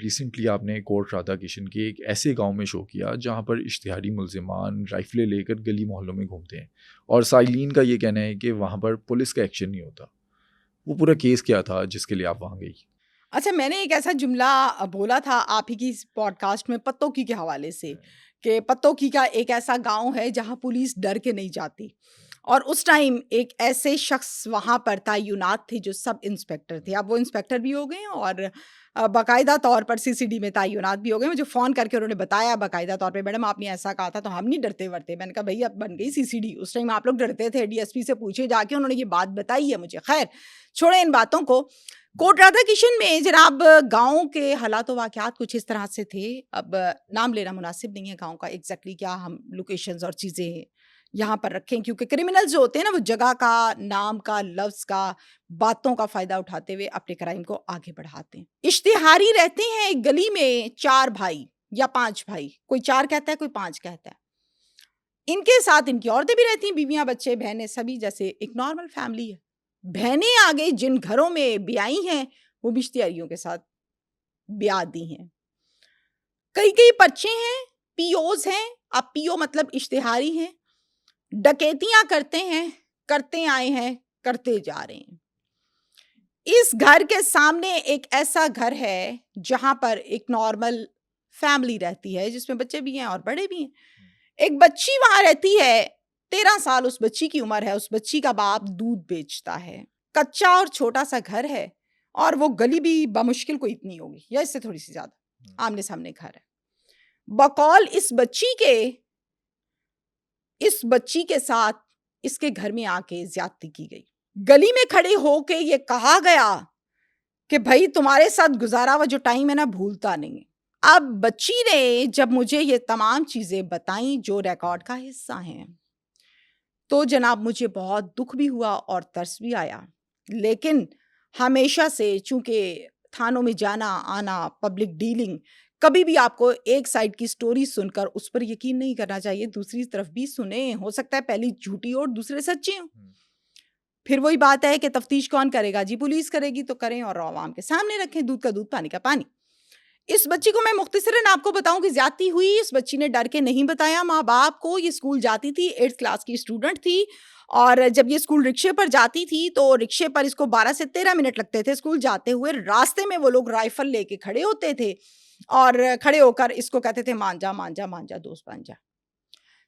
Recently آپ نے کوٹ رادھا کرشن کے ایک ایسے گاؤں میں شو کیا جہاں پر اشتہاری ملزمان رائفلیں لے کر گلی محلوں میں گھومتے ہیں اور سائلین کا یہ کہنا ہے کہ وہاں پر پولیس کا ایکشن نہیں ہوتا. وہ پورا کیس کیا تھا جس کے لیے آپ وہاں گئی؟ اچھا، میں نے ایک ایسا جملہ بولا تھا آپ ہی کی پوڈ کاسٹ میں پتوں کی کے حوالے سے کہ پتوں کی کا ایک ایسا گاؤں ہے جہاں پولیس ڈر کے نہیں جاتی، اور اس ٹائم ایک ایسے شخص وہاں پر تعینات تھے جو سب انسپیکٹر تھے. اب وہ انسپیکٹر بھی ہو گئے اور باقاعدہ طور پر CCD میں تعینات بھی ہو گئے. مجھے فون کر کے انہوں نے بتایا باقاعدہ طور پہ، میڈم آپ نے ایسا کہا تھا تو ہم نہیں ڈرتے ورتے. میں نے کہا بھائی اب بن گئی CCD، اس ٹائم آپ لوگ ڈرتے تھے. DSP سے پوچھے جا کے، انہوں نے یہ بات بتائی ہے مجھے. خیر چھوڑیں ان باتوں کو. کوٹ رادھا کرشن میں جناب گاؤں کے حالات و واقعات کچھ اس طرح سے تھے. اب نام لینا مناسب نہیں ہے گاؤں کا ایگزیکٹلی کیا ہم لوکیشنز اور چیزیں یہاں پر رکھیں، کیونکہ کرمنل جو ہوتے ہیں نا وہ جگہ کا، نام کا، لفظ کا، باتوں کا فائدہ اٹھاتے ہوئے اپنے کرائم کو آگے بڑھاتے ہیں. اشتہاری رہتے ہیں ایک گلی میں 4 بھائی یا 5 بھائی، کوئی 4 کہتا ہے کوئی 5 کہتا ہے. ان کے ساتھ ان کی عورتیں بھی رہتی ہیں، بیویاں، بچے، بہنیں، سبھی جیسے ایک نارمل فیملی ہے. بہنیں آگے جن گھروں میں بیائی ہیں وہ بھی اشتہاریوں کے ساتھ بیاہ دی ہیں. کئی بچے ہیں، POs ہیں. اب PO مطلب اشتہاری ہیں. ڈکیتیاں کرتے ہیں، کرتے آئے ہیں، کرتے جا رہے ہیں. اس گھر کے سامنے ایک ایسا گھر ہے جہاں پر ایک نارمل فیملی رہتی ہے جس میں بچے بھی ہیں اور بڑے بھی ہیں. ایک بچی وہاں رہتی ہے، 13 سال اس بچی کی عمر ہے. اس بچی کا باپ دودھ بیچتا ہے. کچا اور چھوٹا سا گھر ہے، اور وہ گلی بھی بمشکل کوئی اتنی ہوگی یا اس سے تھوڑی سی زیادہ. آمنے سامنے گھر ہے. بقول اس بچی کے ساتھ اس کے گھر میں آ کے زیادتی کی گئی. گلی میں کھڑے ہو کے یہ کہا گیا کہ بھائی تمہارے ساتھ گزارا ہوا جو ٹائم ہے نا بھولتا نہیں. اب بچی نے جب مجھے یہ تمام چیزیں بتائیں جو ریکارڈ کا حصہ ہیں تو جناب مجھے بہت دکھ بھی ہوا اور ترس بھی آیا. لیکن ہمیشہ سے چونکہ تھانوں میں جانا آنا، پبلک ڈیلنگ، کبھی بھی آپ کو ایک سائیڈ کی سٹوری سن کر اس پر یقین نہیں کرنا چاہیے. دوسری طرف بھی سنیں، ہو سکتا ہے پہلی جھوٹی اور دوسرے سچے ہوں. پھر وہی بات ہے کہ تفتیش کون کرے گا؟ جی پولیس کرے گی تو کریں اور عوام کے سامنے رکھیں. دودھ کا دودھ، پانی کا پانی. اس بچی کو میں مختصراً آپ کو بتاؤں کہ زیادتی ہوئی. اس بچی نے ڈر کے نہیں بتایا ماں باپ کو. یہ اسکول جاتی تھی، 8th کلاس کی اسٹوڈنٹ تھی، اور جب یہ اسکول رکشے پر جاتی تھی تو رکشے پر اس کو 12 سے 13 منٹ لگتے تھے اسکول جاتے ہوئے. راستے میں وہ لوگ رائفل لے کے کھڑے ہوتے تھے اور کھڑے ہو کر اس کو کہتے تھے مان جا مان جا مان جا دوست بن جا.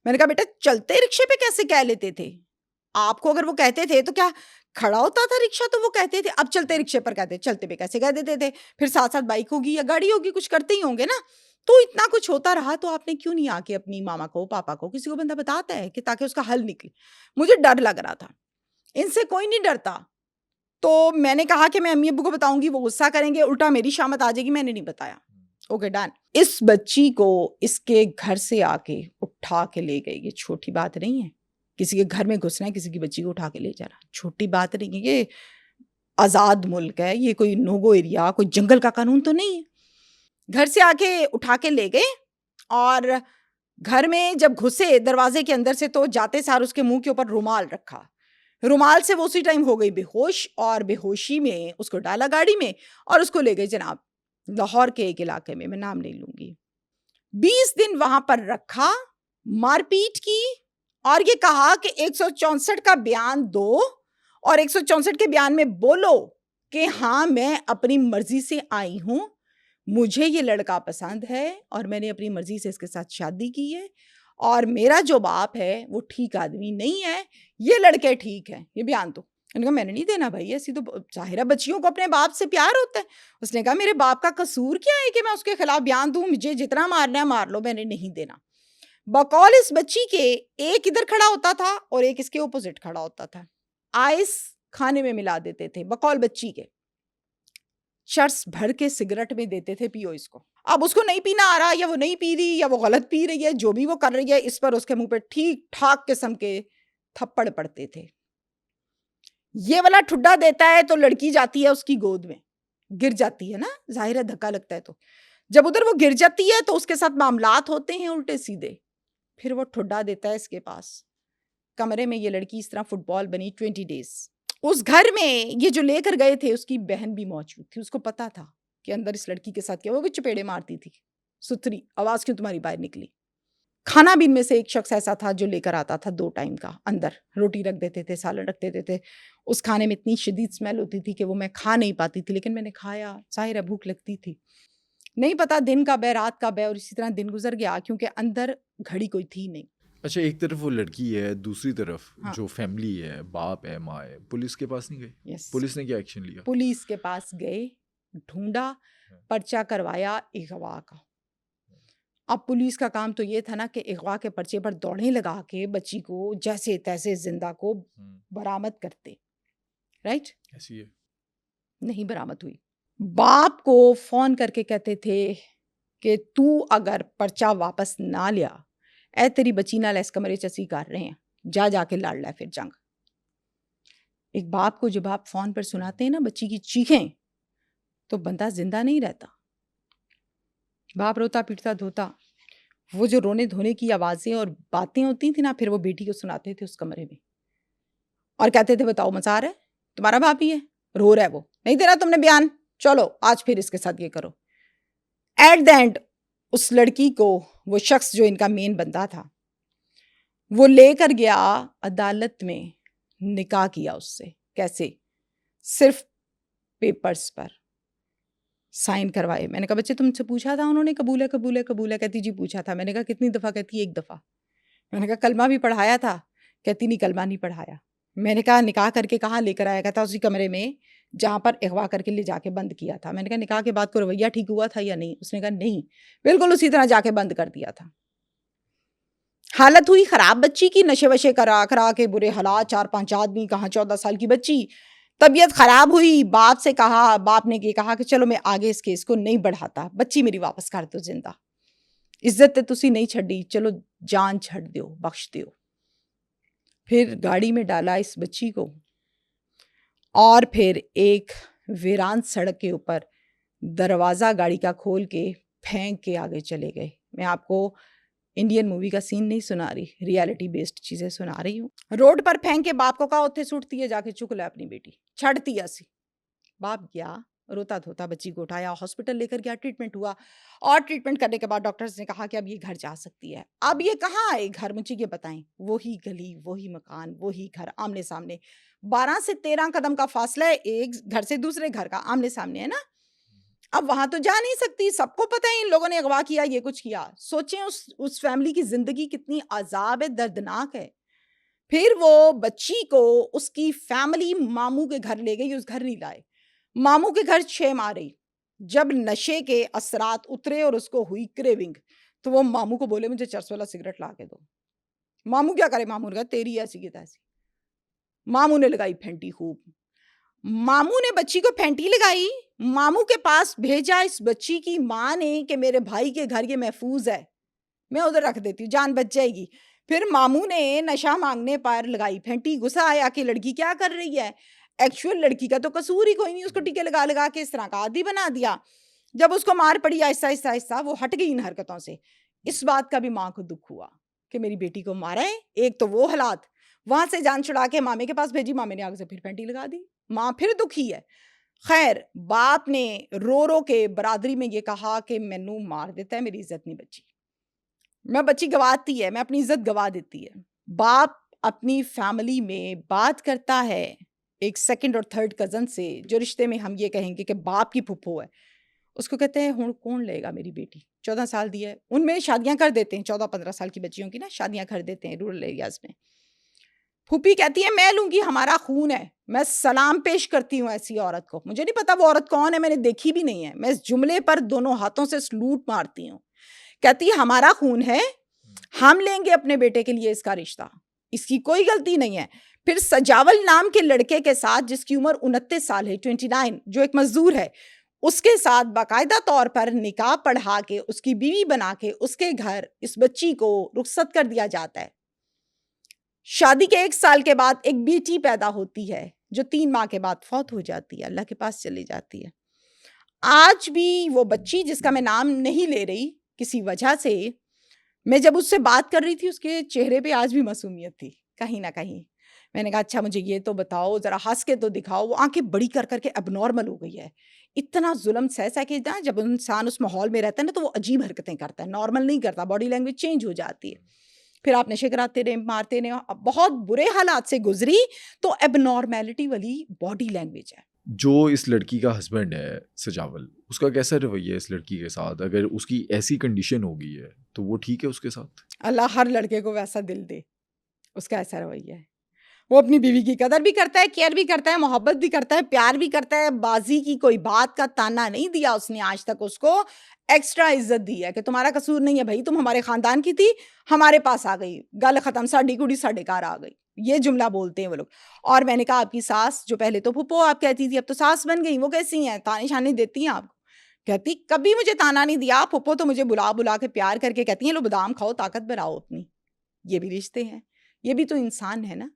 میں نے کہا بیٹا چلتے رکشے پہ کیسے کہہ لیتے تھے؟ آپ کو اگر وہ کہتے تھے تو کیا کھڑا ہوتا تھا رکشا تو وہ کہتے تھے؟ اب چلتے رکشے پر کہتے، چلتے پہ کیسے کہہ دیتے تھے؟ پھر ساتھ ساتھ بائک ہوگی یا گاڑی ہوگی، کچھ کرتے ہی ہوں گے نا. تو اتنا کچھ ہوتا رہا تو آپ نے کیوں نہیں آ کے اپنی ماما کو، پاپا کو، کسی کو بندہ بتاتا ہے کہ تاکہ اس کا حل نکلے. مجھے ڈر لگ رہا تھا، ان سے کوئی نہیں ڈرتا. تو میں نے کہا کہ میں امی ابو کو بتاؤں گی، وہ غصہ کریں گے، الٹا میری شامت آ جائے گی. میں نے نہیں بتایا. Okay done. اس بچی کو اس کے گھر سے آ کے اٹھا کے لے گئی. یہ چھوٹی بات نہیں ہے. کسی کے گھر میں گھسنا ہے، کسی کی بچی کو اٹھا کے لے جانا چھوٹی بات نہیں ہے. یہ آزاد ملک ہے، یہ کوئی نوگو ایریا، کوئی جنگل کا قانون تو نہیں ہے. گھر سے آ کے اٹھا کے لے گئے، اور گھر میں جب گھسے دروازے کے اندر سے تو جاتے سار اس کے منہ کے اوپر رومال رکھا. رومال سے وہ اسی ٹائم ہو گئی بے ہوش، اور بے ہوشی میں اس کو ڈالا گاڑی میں اور اس کو لے گئے جناب لاہور کے ایک علاقے میں نام نہیں لوں گی. 20 دن وہاں پر رکھا، مار پیٹ کی، اور یہ کہا کہ 164 کا بیان دو اور 164 کے بیان میں بولو کہ ہاں میں اپنی مرضی سے آئی ہوں، مجھے یہ لڑکا پسند ہے اور میں نے اپنی مرضی سے اس کے ساتھ شادی کی ہے، اور میرا جو باپ ہے وہ ٹھیک آدمی نہیں ہے، یہ لڑکے ٹھیک ہیں، یہ بیان دو. میں نے کہا میں نے نہیں دینا بھائی، ایسی تو ظاہرہ بچیوں کو اپنے باپ سے پیار ہوتا ہے. اس نے کہا میرے باپ کا قصور کیا ہے کہ میں اس کے خلاف بیان دوں؟ مجھے جتنا مارنا ہے مار لو، میں نے نہیں دینا. بقول اس بچی کے ایک ادھر کھڑا ہوتا تھا اور ایک اس کے اپوزٹ کھڑا ہوتا تھا. آئس کھانے میں ملا دیتے تھے بقول بچی کے. چرس بھر کے سگریٹ میں دیتے تھے پیو اس کو. اب اس کو نہیں پینا آ رہا، یا وہ نہیں پی رہی، یا وہ غلط پی رہی ہے، جو بھی وہ کر رہی ہے، اس پر اس کے منہ پہ ٹھیک ٹھاک قسم کے تھپڑ پڑتے تھے. یہ والا ٹھڈا دیتا ہے تو لڑکی جاتی ہے اس کی گود میں، گر جاتی ہے نا، ظاہر ہے دھکا لگتا ہے. تو جب ادھر وہ گر جاتی ہے تو اس کے ساتھ معاملات ہوتے ہیں الٹے سیدھے. پھر وہ ٹھڈا دیتا ہے اس کے پاس. کمرے میں یہ لڑکی اس طرح فٹ بال بنی 20 days. اس گھر میں یہ جو لے کر گئے تھے اس کی بہن بھی موجود تھی. اس کو پتا تھا کہ اندر اس لڑکی کے ساتھ کیا. وہ بھی چپیڑے مارتی تھی, ستھری آواز کیوں تمہاری باہر نکلی. کھانا بھی ان میں سے ایک شخص ایسا تھا جو لے کر آتا تھا 2 ٹائم کا, اندر روٹی رکھ دیتے تھے, سالن رکھ دیتے تھے. اس کھانے میں اتنی شدید اسمیل ہوتی تھی کہ وہ میں کھا نہیں پاتی تھی, لیکن میں نے کھایا, ظاہر ہے بھوک لگتی تھی. نہیں پتا دن کب ہے رات کب ہے, اور اسی طرح دن گزر گیا کیونکہ اندر گھڑی کوئی تھی نہیں. اچھا, ایک طرف وہ لڑکی ہے, دوسری طرف ہاں. جو فیملی ہے, باپ ہے, ماں ہے, پولیس کے پاس نہیں گئے؟ پولیس نے کیا ایکشن لیا؟ پولیس کے پاس گئے, ڈھونڈا, پرچہ کروایا اغوا کا. اب پولیس کا کام تو یہ تھا نا کہ اغوا کے پرچے پر دوڑیں لگا کے بچی کو جیسے تیسے زندہ کو برآمد کرتے. رائٹ, ایسی ہے نہیں برآمد ہوئی. باپ کو فون کر کے کہتے تھے کہ تو اگر پرچہ واپس نہ لیا, اے تیری بچی نہ لیس کمرے چسی کر رہے ہیں, جا کے لڑ لے پھر جنگ. ایک باپ کو جب آپ فون پر سناتے ہیں نا بچی کی چیخیں, تو بندہ زندہ نہیں رہتا. باپ روتا پیٹتا دھوتا, وہ جو رونے دھونے کی آوازیں اور باتیں ہوتی تھیں نا, پھر وہ بیٹی کو سناتے تھے اس کمرے میں, اور کہتے تھے بتاؤ مزار ہے, تمہارا باپ ہی ہے, رو رہا ہے, وہ نہیں دے رہا تم نے بیان, چلو آج پھر اس کے ساتھ یہ کرو. ایٹ دا اینڈ اس لڑکی کو وہ شخص جو ان کا مین بندہ تھا وہ لے کر گیا عدالت میں, نکاح کیا اس سے. کیسے؟ صرف پیپرز پر سائن کروائے. میں نے کہا بچے تم سے پوچھا تھا انہوں نے قبول ہے قبول ہے قبول ہے؟ کہتی جی پوچھا تھا. میں نے کہا کتنی دفعہ؟ کہتی 1 دفعہ. میں نے کہا کلمہ بھی پڑھایا تھا؟ کہتی نہیں کلمہ نہیں پڑھایا. میں نے کہا نکاح کر کے کہاں لے کر آیا؟ کہتا اسی کمرے میں جہاں پر اغوا کر کے لے جا کے بند کیا تھا. میں نے کہا نکاح کے بعد کو رویہ ٹھیک ہوا تھا یا نہیں؟ اس نے کہا نہیں, بالکل اسی طرح جا کے بند کر دیا تھا. حالت ہوئی خراب بچی کی, نشے وشے کرا کے برے حالات, 4-5 آدمی, کہاں 14 سال کی بچی, طبیعت خراب ہوئی. باپ سے کہا, باپ نے یہ کہا کہ چلو میں آگے اس کیس کو نہیں بڑھاتا, بچی میری واپس کر دو زندہ, عزت تے تسی نہیں چھڑی, چلو جان چھڑ دیو, بخش دیو. پھر گاڑی میں ڈالا اس بچی کو, اور پھر ایک ویران سڑک کے اوپر دروازہ گاڑی کا کھول کے پھینک کے آگے چلے گئے. میں آپ کو انڈین مووی کا سین نہیں سنا رہی, ریالٹی بیسڈ چیزیں سنا رہی ہوں. روڈ پر پھینک کے باپ کو کہا اتھے سوٹتی ہے, جا کے چک لے اپنی بیٹی, چھڑتی ایسی. باپ گیا, روتا دھوتا بچی کو اٹھایا, ہاسپٹل لے کر گیا, ٹریٹمنٹ ہوا, اور ٹریٹمنٹ کرنے کے بعد ڈاکٹرز نے کہا کہ اب یہ گھر جا سکتی ہے. اب یہ کہاں آئے گھر؟ مجھے یہ بتائیں. وہی گلی, وہی مکان, وہی گھر, آمنے سامنے, 12 سے 13 قدم کا فاصلہ ہے ایک گھر سے دوسرے گھر کا, آمنے سامنے ہے نا. اب وہاں تو جا نہیں سکتی, سب کو پتہ ہے ان لوگوں نے اغوا کیا, یہ کچھ کیا. سوچیں اس فیملی کی زندگی کتنی عذاب ہے, دردناک ہے. پھر وہ بچی کو اس کی فیملی ماموں کے گھر لے گئی, اس گھر نہیں لائے. ماموں کے گھر 6 ماہ رہی. جب نشے کے اثرات اترے اور اس کو ہوئی کریونگ, تو وہ ماموں کو بولے مجھے چرس والا سگریٹ لا کے دو. ماموں کیا کرے؟ ماموں نے کہا تیری ایسی کی تیسی. ماموں نے لگائی پھینٹی خوب. ماموں نے بچی کو پھینٹی لگائی, ماموں کے پاس بھیجا اس بچی کی ماں نے کہ میرے بھائی کے گھر یہ محفوظ ہے, میں ادھر رکھ دیتی ہوں, جان بچ جائے گی. پھر ماموں نے نشہ مانگنے پر لگائی پھینٹی. غصہ آیا کہ لڑکی کیا کر رہی ہے, ایکچوئل لڑکی کا تو قصور ہی کوئی نہیں, اس کو ٹیکے لگا کے اس طرح کا عادی بنا دیا. جب اس کو مار پڑی آہستہ آہستہ وہ ہٹ گئی ان حرکتوں سے. اس بات کا بھی ماں کو دکھ ہوا کہ میری بیٹی کو مارا ہے. ایک تو وہ حالات, وہاں سے جان چھڑا کے مامے کے پاس بھیجی, مامے نے آگے سے پھر پھینٹی لگا دی. ماں پھر دکھی ہے. خیر باپ نے رو کے برادری میں یہ کہا کہ مینوں مار دیتا ہے, میری عزت نہیں بچی, میں بچی گواتی ہے, میں اپنی عزت گوا دیتی ہے. باپ اپنی فیملی میں بات کرتا ہے ایک 2nd اور 3rd کزن سے, جو رشتے میں ہم یہ کہیں گے کہ باپ کی پھپھو ہے. اس کو کہتے ہیں ہوں کون لے گا میری بیٹی, 14 سال دی ہے. ان میں شادیاں کر دیتے ہیں, 14-15 سال کی بچیوں کی نا شادیاں کر دیتے ہیں رورل ایریاز میں. پھوپھی کہتی ہے میں لوں گی, ہمارا خون ہے, میں سلام پیش کرتی ہوں ایسی عورت کو. مجھے نہیں پتا وہ عورت کون ہے, میں نے دیکھی بھی نہیں ہے, میں اس جملے پر دونوں ہاتھوں سے سلوٹ مارتی ہوں. کہتی ہے ہمارا خون ہے, ہم لیں گے اپنے بیٹے کے لیے اس کا رشتہ, اس کی کوئی غلطی نہیں ہے. پھر سجاول نام کے لڑکے کے ساتھ جس کی عمر 29 سال ہے, 29, جو ایک مزدور ہے, اس کے ساتھ باقاعدہ طور پر نکاح پڑھا کے اس کی بیوی بنا کے اس کے گھر اس بچی کو رخصت کر دیا جاتا ہے. شادی کے 1 سال کے بعد ایک بیٹی پیدا ہوتی ہے جو 3 ماہ کے بعد فوت ہو جاتی ہے, اللہ کے پاس چلی جاتی ہے. آج بھی وہ بچی جس کا میں نام نہیں لے رہی کسی وجہ سے, میں جب اس سے بات کر رہی تھی اس کے چہرے پہ آج بھی معصومیت تھی کہیں نہ کہیں. میں نے کہا اچھا مجھے یہ تو بتاؤ, ذرا ہنس کے تو دکھاؤ. وہ آنکھیں بڑی کر کے اب نارمل ہو گئی ہے, اتنا ظلم سہ کے نا جب انسان اس ماحول میں رہتا ہے نا تو وہ عجیب حرکتیں کرتا ہے, نارمل نہیں کرتا, باڈی لینگویج چینج ہو جاتی ہے. پھر آپ نشے کراتے رہے, مارتے رہے, بہت برے حالات سے گزری, تو اب نارمیلٹی والی باڈی لینگویج ہے. جو اس لڑکی کا ہسبینڈ ہے سجاول, اس کا کیسا رویہ ہے اس لڑکی کے ساتھ؟ اگر اس کی ایسی کنڈیشن ہو گئی ہے تو وہ ٹھیک ہے اس کے ساتھ؟ اللہ ہر لڑکے کو ویسا دل دے, اس کا ایسا رویہ ہے. وہ اپنی بیوی کی قدر بھی کرتا ہے, کیئر بھی کرتا ہے, محبت بھی کرتا ہے, پیار بھی کرتا ہے. بازی کی کوئی بات کا تانا نہیں دیا اس نے آج تک, اس کو ایکسٹرا عزت دی ہے کہ تمہارا قصور نہیں ہے بھائی, تم ہمارے خاندان کی تھی, ہمارے پاس آ گئی, گل ختم, ساڈی کڑی ساڈے گھر آ گئی, یہ جملہ بولتے ہیں وہ لوگ. اور میں نے کہا آپ کی ساس جو پہلے تو پھپھو آپ کہتی تھی, اب تو ساس بن گئی, وہ کیسی ہیں, تانے شانے دیتی ہیں آپ کو؟ کہتی کبھی مجھے تانا نہیں دیا, پھپھو تو مجھے بلا بلا کے پیار کر کے کہتی ہیں لو بادام کھاؤ, طاقت بڑھاؤ اپنی. یہ بھی رشتے ہیں, یہ بھی تو انسان ہے نا.